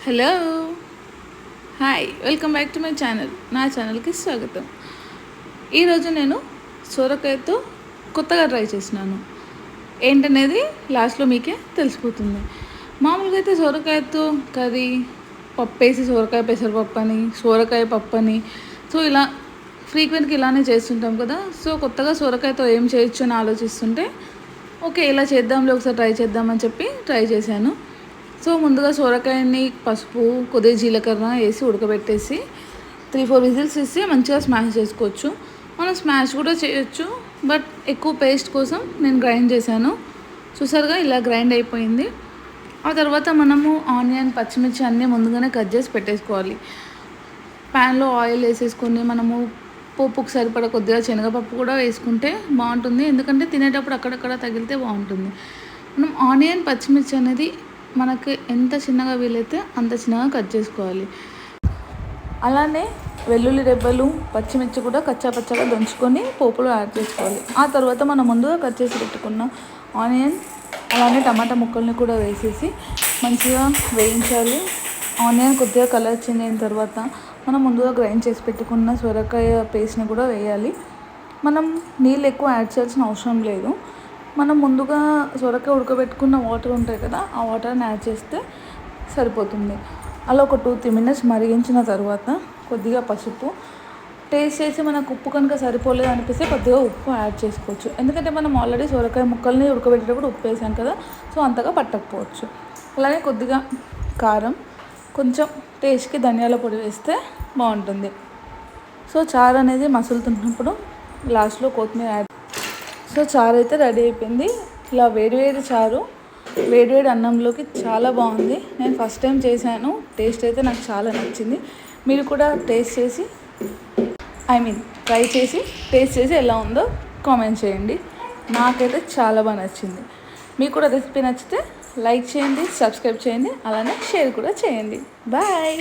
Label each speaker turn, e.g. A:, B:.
A: Hello, hi, welcome back to my channel. నా ఛానల్కి స్వాగతం. ఈరోజు నేను సొరకాయతో కొత్తగా ట్రై చేసినాను. ఏంటనేది లాస్ట్లో మీకే తెలిసిపోతుంది. మామూలుగా అయితే సొరకాయతో కర్రీ, పప్పు వేసి సొరకాయ పెసరపప్పు అని, సొరకాయ పప్పు అని, సో ఇలా ఫ్రీక్వెంట్గా ఇలానే చేస్తుంటాం కదా. సో కొత్తగా సొరకాయతో ఏం చేయొచ్చు అని ఆలోచిస్తుంటే ఓకే ఇలా చేద్దాంలే, ఒకసారి ట్రై చేద్దామని చెప్పి ట్రై చేశాను. సో ముందుగా సొరకాయని పసుపు, కొద్దిగా జీలకర్ర వేసి ఉడకబెట్టేసి 3-4 విజిల్స్ ఇస్తే మంచిగా స్మాష్ చేసుకోవచ్చు. మనం స్మాష్ కూడా చేయొచ్చు, బట్ ఎక్కువ పేస్ట్ కోసం నేను గ్రైండ్ చేశాను. చూసారుగా ఇలా గ్రైండ్ అయిపోయింది. ఆ తర్వాత మనము ఆనియన్, పచ్చిమిర్చి అన్నీ ముందుగానే కట్ చేసి పెట్టేసుకోవాలి. ప్యాన్లో ఆయిల్ వేసేసుకొని మనము పోపుకు సరిపడా కొద్దిగా శనగపప్పు కూడా వేసుకుంటే బాగుంటుంది, ఎందుకంటే తినేటప్పుడు అక్కడక్కడ తగిలితే బాగుంటుంది. మనం ఆనియన్, పచ్చిమిర్చి అనేది మనకి ఎంత చిన్నగా వీలైతే అంత చిన్నగా కట్ చేసుకోవాలి. అలానే వెల్లుల్లి రెబ్బలు, పచ్చిమిర్చి కూడా కచ్చాపచ్చగా దంచుకొని పోపులో యాడ్ చేసుకోవాలి. ఆ తర్వాత మనం ముందుగా కట్ చేసి పెట్టుకున్న ఆనియన్, అలానే టమాటా ముక్కల్ని కూడా వేసేసి మంచిగా వేయించాలి. ఆనియన్ కొద్దిగా కలర్ చేంజ్ అయిన తర్వాత మనం ముందుగా గ్రైండ్ చేసి పెట్టుకున్న సొరకాయ పేస్ట్ని కూడా వేయాలి. మనం నీళ్ళు ఎక్కువ యాడ్ చేయాల్సిన అవసరం లేదు. మనం ముందుగా సొరకాయ ఉడకబెట్టుకున్న వాటర్ ఉంటాయి కదా, ఆ వాటర్ని యాడ్ చేస్తే సరిపోతుంది. అలా ఒక 2-3 మినిట్స్ మరిగించిన తర్వాత కొద్దిగా పసుపు టేస్ట్ చేసి మనకు ఉప్పు కనుక సరిపోలేదు అనిపిస్తే కొద్దిగా ఉప్పు యాడ్ చేసుకోవచ్చు. ఎందుకంటే మనం ఆల్రెడీ సొరకాయ ముక్కల్ని ఉడకబెట్టేటప్పుడు ఉప్పు వేసాం కదా, సో అంతగా పట్టకపోవచ్చు. అలానే కొద్దిగా కారం, కొంచెం టేస్ట్కి ధనియాల పొడి వేస్తే బాగుంటుంది. సో చారు అనేది మసులుతున్నప్పుడు లాస్ట్లో కొత్తిమీర యాడ్. సో చారు అయితే రెడీ అయిపోయింది. ఇలా వేడివేడి చారు వేడివేడి అన్నంలోకి చాలా బాగుంది. నేను ఫస్ట్ టైం చేశాను, టేస్ట్ అయితే నాకు చాలా నచ్చింది. మీరు కూడా ట్రై చేసి టేస్ట్ చేసి ఎలా ఉందో కామెంట్ చేయండి. నాకైతే చాలా బాగా నచ్చింది. మీకు కూడా రెసిపీ నచ్చితే లైక్ చేయండి, సబ్స్క్రైబ్ చేయండి, అలానే షేర్ కూడా చేయండి. బాయ్.